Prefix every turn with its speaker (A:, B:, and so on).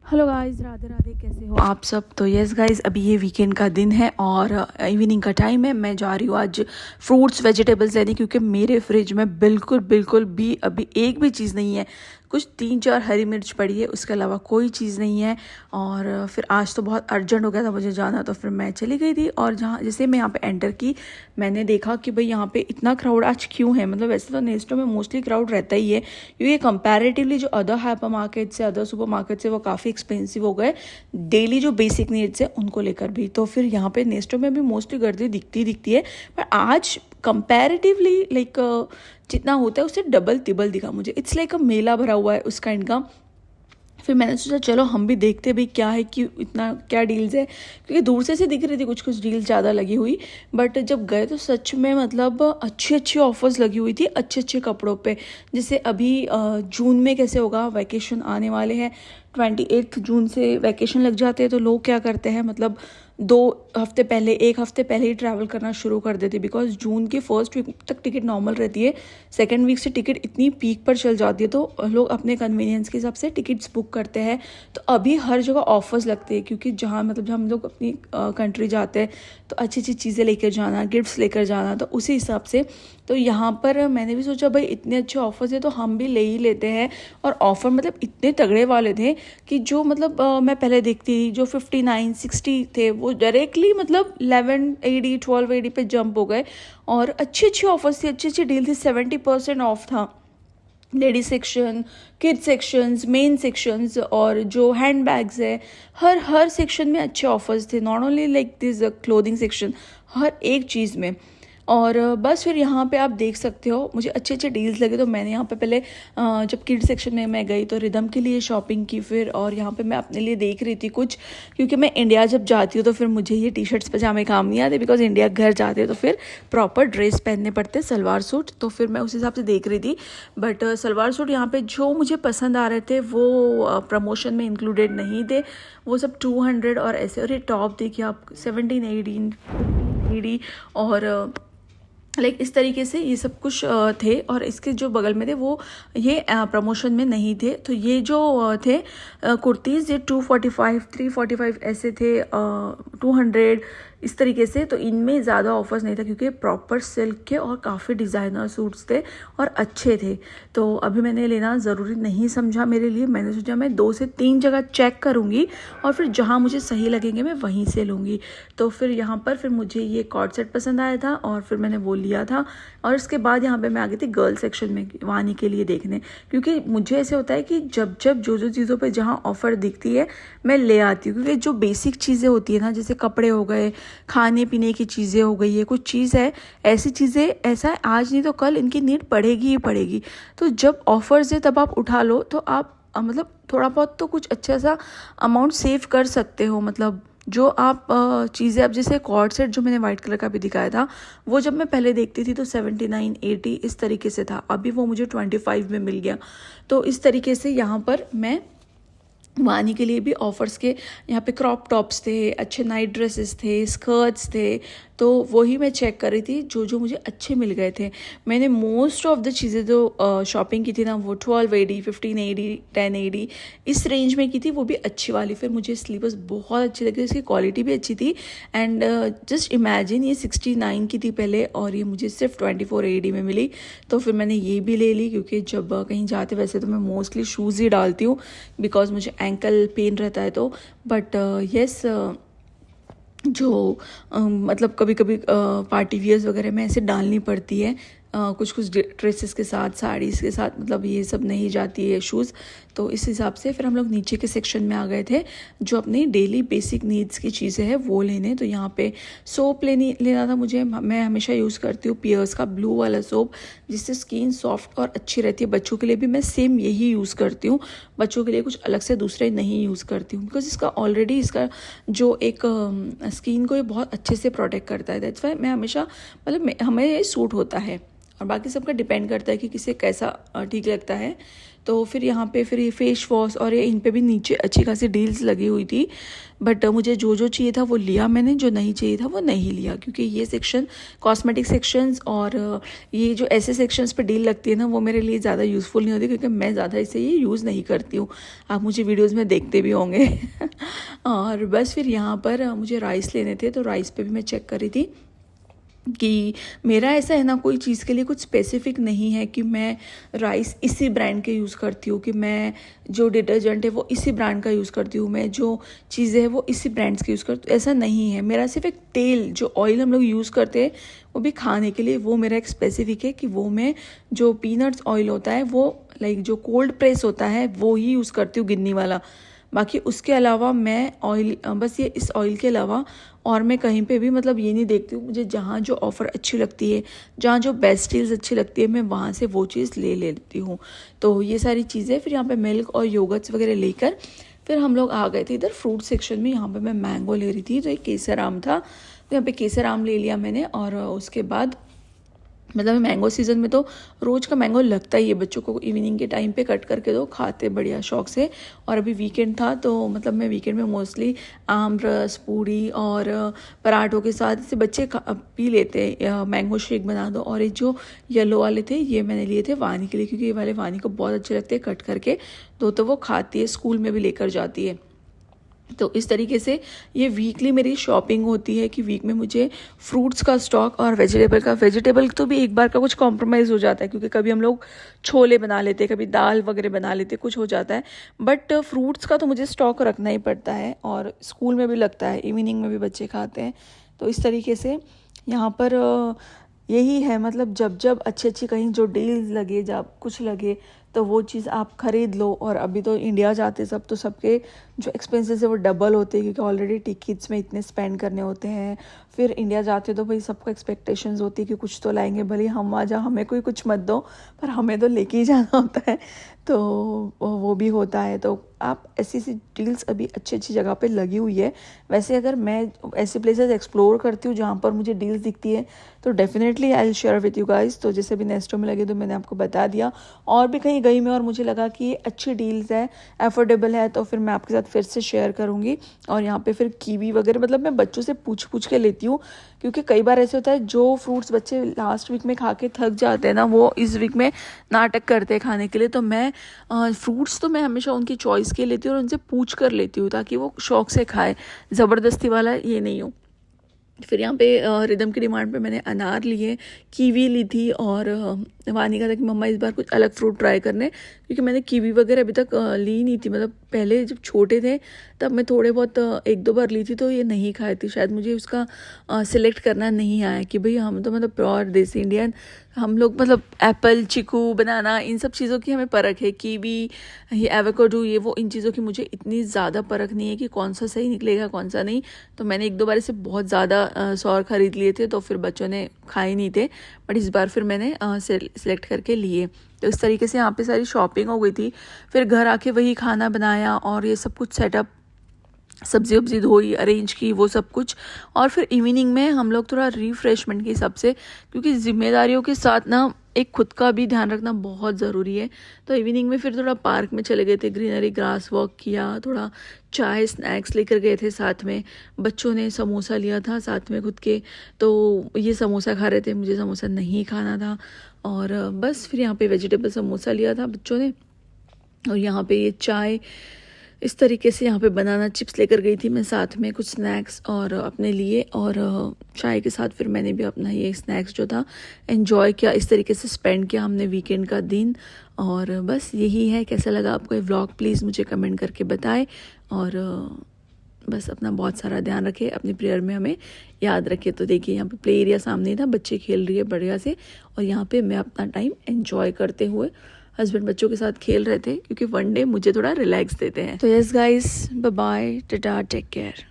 A: Hello guys, Radhe Radhe. कैसे हो आप सब? तो यस गाइस, अभी ये वीकेंड का दिन है और इवनिंग का टाइम है। मैं जा रही हूँ आज फ्रूट्स वेजिटेबल्स लेने, क्योंकि मेरे फ्रिज में बिल्कुल बिल्कुल भी अभी एक भी चीज़ नहीं है। कुछ 3-4 हरी मिर्च पड़ी है, उसके अलावा कोई चीज़ नहीं है। और फिर आज तो बहुत अर्जेंट हो गया था मुझे जाना, तो फिर मैं चली गई थी। और जहाँ जैसे मैं यहाँ पे एंटर की, मैंने देखा कि भाई यहाँ पे इतना क्राउड आज क्यों है। मतलब वैसे तो नेस्टो में मोस्टली क्राउड रहता ही है, क्योंकि कंपैरेटिवली जो अदर हाइपर मार्केट से, अदर सुपर मार्केट से, वो काफ़ी एक्सपेंसिव हो गए डेली जो बेसिक नीड्स है उनको लेकर भी। तो फिर यहाँ पे नेस्टो में भी मोस्टली गर्दी दिखती है। पर आज कंपैरेटिवली जितना होता है उससे डबल तिबल दिखा मुझे। इट्स लाइक अ मेला भरा हुआ है उस काइंड का। फिर मैंने सोचा चलो हम भी देखते भाई क्या है, कि इतना क्या डील्स है, क्योंकि दूर से दिख रही थी कुछ कुछ डील्स ज़्यादा लगी हुई। बट जब गए तो सच में मतलब अच्छी अच्छी ऑफर्स लगी हुई थी अच्छे अच्छे कपड़ों पे। जैसे अभी जून में कैसे होगा, वैकेशन आने वाले हैं। 28 जून से वैकेशन लग जाते हैं, तो लोग क्या करते हैं, मतलब 1 हफ्ते पहले ही ट्रैवल करना शुरू कर देते, बिकॉज जून की फर्स्ट वीक तक टिकट नॉर्मल रहती है। सेकेंड वीक से टिकट इतनी पीक पर चल जाती है, तो लोग अपने कन्वीनियंस के हिसाब से टिकट्स बुक करते हैं। तो अभी हर जगह ऑफर्स लगते हैं, क्योंकि जहाँ मतलब जब हम लोग अपनी कंट्री जाते हैं तो अच्छी अच्छी चीज़ें लेकर जाना, गिफ्ट्स लेकर जाना, तो उसी हिसाब से तो यहाँ पर मैंने भी सोचा भाई इतने अच्छे ऑफर्स है तो हम भी ले ही लेते हैं। और ऑफर मतलब इतने तगड़े वाले थे कि जो मतलब मैं पहले देखती थी जो 59-60 थे, वो डायरेक्टली मतलब 1180 1280 पे जंप हो गए। और अच्छी अच्छी ऑफर्स थी, अच्छी अच्छी डील थी। 70% ऑफ था ladies section, kid sections, main sections, और जो हैंड बैग्स है, हर सेक्शन में अच्छे ऑफर्स थे। Not only like this clothing section, हर एक चीज़ में। और बस फिर यहाँ पे आप देख सकते हो मुझे अच्छे अच्छे डील्स लगे, तो मैंने यहाँ पे पहले जब किड सेक्शन में मैं गई तो रिदम के लिए शॉपिंग की। फिर और यहाँ पे मैं अपने लिए देख रही थी कुछ, क्योंकि मैं इंडिया जब जाती हूँ तो फिर मुझे ये टी शर्ट्स पजामे काम नहीं आते, बिकॉज इंडिया घर जाते हैं तो फिर प्रॉपर ड्रेस पहनने पड़ते, सलवार सूट। तो फिर मैं उस हिसाब से देख रही थी। बट सलवार सूट यहाँ पे जो मुझे पसंद आ रहे थे वो प्रमोशन में इंक्लूडेड नहीं थे, वो सब 200 और ऐसे। और ये टॉप देखिए आप 17-18 और लाइक इस तरीके से ये सब कुछ थे। और इसके जो बगल में थे वो ये प्रमोशन में नहीं थे। तो ये जो थे कुर्तीज़, ये 245 345 ऐसे थे, 200 इस तरीके से। तो इनमें ज़्यादा ऑफर्स नहीं था, क्योंकि प्रॉपर सिल्क के और काफ़ी डिज़ाइनर सूट्स थे और अच्छे थे। तो अभी मैंने लेना ज़रूरी नहीं समझा मेरे लिए। मैंने सोचा मैं 2 से 3 जगह चेक करूँगी और फिर जहाँ मुझे सही लगेंगे मैं वहीं से लूँगी। तो फिर यहाँ पर फिर मुझे ये कॉर्ड सेट पसंद आया था और फिर मैंने वो लिया था। और इसके बाद यहाँ पे मैं आ गई थी गर्ल सेक्शन में वानी के लिए देखने, क्योंकि मुझे ऐसे होता है कि जब जब जो चीज़ों पे जहाँ ऑफ़र दिखती है मैं ले आती हूँ। क्योंकि जो बेसिक चीज़ें होती है ना, जैसे कपड़े हो गए, खाने पीने की चीज़ें हो गई है, कुछ चीज़ है ऐसी चीज़ें, ऐसा है आज नहीं तो कल इनकी नीड पड़ेगी ही पड़ेगी। तो जब ऑफर्स है तब आप उठा लो, तो आप मतलब थोड़ा बहुत तो कुछ अच्छा सा अमाउंट सेव कर सकते हो। मतलब जो आप चीज़ें, अब जैसे कॉर्ड सेट जो मैंने वाइट कलर का भी दिखाया था, वो जब मैं पहले देखती थी तो 79-80 इस तरीके से था, अभी वो मुझे 25 में मिल गया। तो इस तरीके से यहाँ पर मैं वानी के लिए भी ऑफर्स के यहाँ पे क्रॉप टॉप्स थे, अच्छे नाइट ड्रेसेस थे, स्कर्ट्स थे। तो वही मैं चेक कर रही थी जो जो मुझे अच्छे मिल गए थे। मैंने मोस्ट ऑफ द चीज़ें जो शॉपिंग की थी ना, वो 1280 1580 1080 इस रेंज में की थी, वो भी अच्छी वाली। फिर मुझे स्लीपर्स बहुत अच्छी लगी, इसकी क्वालिटी भी अच्छी थी। एंड जस्ट इमेजिन ये 69 की थी पहले और ये मुझे सिर्फ 2480 में मिली। तो फिर मैंने ये भी ले ली, क्योंकि जब कहीं जाते वैसे तो मैं मोस्टली शूज़ ही डालती हूँ, बिकॉज मुझे एंकल पेन रहता है। तो बट येस, जो मतलब कभी कभी पार्टी वियर्स वगैरह में ऐसे डालनी पड़ती है, कुछ कुछ ड्रेसेस के साथ, साड़ीज़ के साथ, मतलब ये सब नहीं जाती है शूज़। तो इस हिसाब से फिर हम लोग नीचे के सेक्शन में आ गए थे, जो अपनी डेली बेसिक नीड्स की चीज़ें हैं वो लेने। तो यहाँ पे सोप लेना था मुझे। मैं हमेशा यूज़ करती हूँ पियर्स का ब्लू वाला सोप, जिससे स्किन सॉफ्ट और अच्छी रहती है। बच्चों के लिए भी मैं सेम यही यूज़ करती हूँ, बच्चों के लिए कुछ अलग से दूसरे नहीं यूज़ करती हूँ, बिकॉज इसका ऑलरेडी इसका जो एक स्किन को ये बहुत अच्छे से प्रोटेक्ट करता है। दैट्स वाई मैं हमेशा मतलब हमें ये सूट होता है, और बाकी सबका डिपेंड करता है कि किसे कैसा ठीक लगता है। तो फिर यहाँ पे फिर ये फेस वॉश और ये इन पे भी नीचे अच्छी खासी डील्स लगी हुई थी। बट मुझे जो जो चाहिए था वो लिया मैंने, जो नहीं चाहिए था वो नहीं लिया, क्योंकि ये सेक्शन कॉस्मेटिक सेक्शंस और ये जो ऐसे सेक्शंस पे डील लगती है ना, वो मेरे लिए ज़्यादा यूज़फुल नहीं होती, क्योंकि मैं ज़्यादा इसे ये यूज़ नहीं करती हूँ। आप मुझे वीडियोज़ में देखते भी होंगे। और बस फिर यहाँ पर मुझे राइस लेने थे, तो राइस पे भी मैं चेक कर रही थी कि मेरा ऐसा है ना, कोई चीज़ के लिए कुछ स्पेसिफिक नहीं है कि मैं राइस इसी ब्रांड के यूज़ करती हूँ, कि मैं जो डिटर्जेंट है वो इसी ब्रांड का यूज़ करती हूँ, मैं जो चीज़ें हैं वो इसी ब्रांड्स के यूज़ करती हूँ, ऐसा नहीं है। मेरा सिर्फ एक तेल, जो ऑयल हम लोग यूज़ करते हैं वो भी खाने के लिए, वो मेरा एक स्पेसिफिक है कि वो मैं जो पीनट्स ऑयल होता है वो लाइक जो कोल्ड प्रेस होता है वो ही यूज़ करती हूँ, गिन्नी वाला। बाकी उसके अलावा मैं ऑयल, बस ये इस ऑयल के अलावा और मैं कहीं पे भी मतलब ये नहीं देखती हूँ। मुझे जहाँ जो ऑफ़र अच्छी लगती है, जहाँ जो बेस्ट डील्स अच्छी लगती है, मैं वहाँ से वो चीज़ ले लेती हूँ। तो ये सारी चीज़ें, फिर यहाँ पे मिल्क और योगर्ट्स वगैरह लेकर फिर हम लोग आ गए थे इधर फ्रूट सेक्शन में। यहाँ पे मैं मैंगो ले रही थी, तो एक केसर आम था, तो यहाँ पे केसर आम ले लिया मैंने। और उसके बाद मतलब मैंगो सीज़न में तो रोज़ का मैंगो लगता ही है बच्चों को, इवनिंग के टाइम पे कट करके दो, खाते बढ़िया शौक से। और अभी वीकेंड था, तो मतलब मैं वीकेंड में मोस्टली आम रस, पूड़ी और पराठों के साथ इसे बच्चे पी लेते हैं, मैंगो शेक बना दो। और ये जो येलो वाले थे ये मैंने लिए थे वानी के लिए, क्योंकि ये वाले वानी को बहुत अच्छे लगते हैं कट करके, तो वो खाती है, स्कूल में भी लेकर जाती है। तो इस तरीके से ये वीकली मेरी शॉपिंग होती है कि वीक में मुझे फ्रूट्स का स्टॉक और वेजिटेबल तो भी एक बार का कुछ कॉम्प्रोमाइज़ हो जाता है, क्योंकि कभी हम लोग छोले बना लेते हैं, कभी दाल वगैरह बना लेते हैं, कुछ हो जाता है। बट फ्रूट्स का तो मुझे स्टॉक रखना ही पड़ता है, और स्कूल में भी लगता है, इवनिंग में भी बच्चे खाते हैं। तो इस तरीके से यहाँ पर यही है, मतलब जब जब अच्छी कहीं जो डील्स लगे, जब कुछ लगे तो वो चीज़ आप ख़रीद लो। और अभी तो इंडिया जाते सब, तो सबके जो एक्सपेंसेस है वो डबल होते हैं, क्योंकि ऑलरेडी टिकट्स में इतने स्पेंड करने होते हैं। फिर इंडिया जाते तो भाई सबको एक्सपेक्टेशंस होती है कि कुछ तो लाएंगे, भले हम आ जाओ, हमें कोई कुछ मत दो, पर हमें तो लेके ही जाना होता है, तो वो भी होता है। तो आप ऐसी डील्स अभी अच्छी जगह पे लगी हुई है। वैसे अगर मैं ऐसे प्लेसेस एक्सप्लोर करती हूँ जहाँ पर मुझे डील्स दिखती है, तो definitely I will share with you guys. तो जैसे भी नेस्टो में लगे तो मैंने आपको बता दिया, और भी कहीं गई मैं और मुझे लगा कि ये अच्छी डील्स है, अफोर्डेबल है, तो फिर मैं आपके साथ फिर से शेयर करूँगी। और यहाँ पे फिर कीवी वगैरह, मतलब मैं बच्चों से पूछ के लेती हूँ, क्योंकि कई बार ऐसे होता है जो फ्रूट्स बच्चे लास्ट वीक में खा के थक जाते हैं ना, वो इस वीक में नाटक करते हैं खाने के लिए। तो मैं फ्रूट्स तो मैं हमेशा उनकी चॉइस के लेती हूँ और उनसे पूछ कर लेती हूँ, ताकि वो शौक से खाए, ज़बरदस्ती वाला ये नहीं हो। फिर यहाँ पे रिदम की डिमांड पे मैंने अनार लिए, कीवी ली थी, और वानी का था कि मम्मा इस बार कुछ अलग फ्रूट ट्राई करने, क्योंकि मैंने कीवी वगैरह अभी तक ली नहीं थी। मतलब पहले जब छोटे थे तब मैं थोड़े बहुत एक दो बार ली थी, तो ये नहीं खाई थी, शायद मुझे उसका सिलेक्ट करना नहीं आया कि भाई हम तो मतलब प्योर देसी इंडियन हम लोग, मतलब एप्पल, चीकू, बनाना, इन सब चीज़ों की हमें परख है। कीवी, ये एवोकाडो, ये वो, इन चीज़ों की मुझे इतनी ज़्यादा परख नहीं है कि कौन सा सही निकलेगा कौन सा नहीं। तो मैंने एक दो बार इसे बहुत ज़्यादा सौर ख़रीद लिए थे, तो फिर बच्चों ने खाए नहीं थे, बट इस बार फिर मैंने सेलेक्ट करके लिए। तो इस तरीके से यहाँ पे सारी शॉपिंग हो गई थी। फिर घर आके वही खाना बनाया और ये सब कुछ सेटअप, सब्जी वब्जी धोई, अरेंज की, वो सब कुछ। और फिर इवनिंग में हम लोग थोड़ा रिफ़्रेशमेंट के हिसाब से, क्योंकि ज़िम्मेदारियों के साथ ना एक खुद का भी ध्यान रखना बहुत ज़रूरी है। तो इवनिंग में फिर थोड़ा पार्क में चले गए थे, ग्रीनरी ग्रास वॉक किया, थोड़ा चाय स्नैक्स लेकर गए थे साथ में। बच्चों ने समोसा लिया था साथ में खुद के, तो ये समोसा खा रहे थे, मुझे समोसा नहीं खाना था। और बस फिर यहाँ पे वेजिटेबल समोसा लिया था बच्चों ने, और यहाँ पे ये चाय, इस तरीके से यहाँ पे बनाना चिप्स लेकर गई थी मैं साथ में, कुछ स्नैक्स और अपने लिए, और चाय के साथ फिर मैंने भी अपना ये स्नैक्स जो था एंजॉय किया। इस तरीके से स्पेंड किया हमने वीकेंड का दिन। और बस यही है। कैसा लगा आपको ये व्लॉग, प्लीज़ मुझे कमेंट करके बताएं। और बस अपना बहुत सारा ध्यान रखें, अपनी प्रेयर में हमें याद रखें। तो देखिए यहाँ पे प्ले एरिया सामने था, बच्चे खेल रही है बढ़िया से, और यहाँ पे मैं अपना टाइम एंजॉय करते हुए हस्बैंड बच्चों के साथ खेल रहे थे, क्योंकि वन डे मुझे थोड़ा रिलैक्स देते हैं। तो yes guys, bye bye, tata, take care.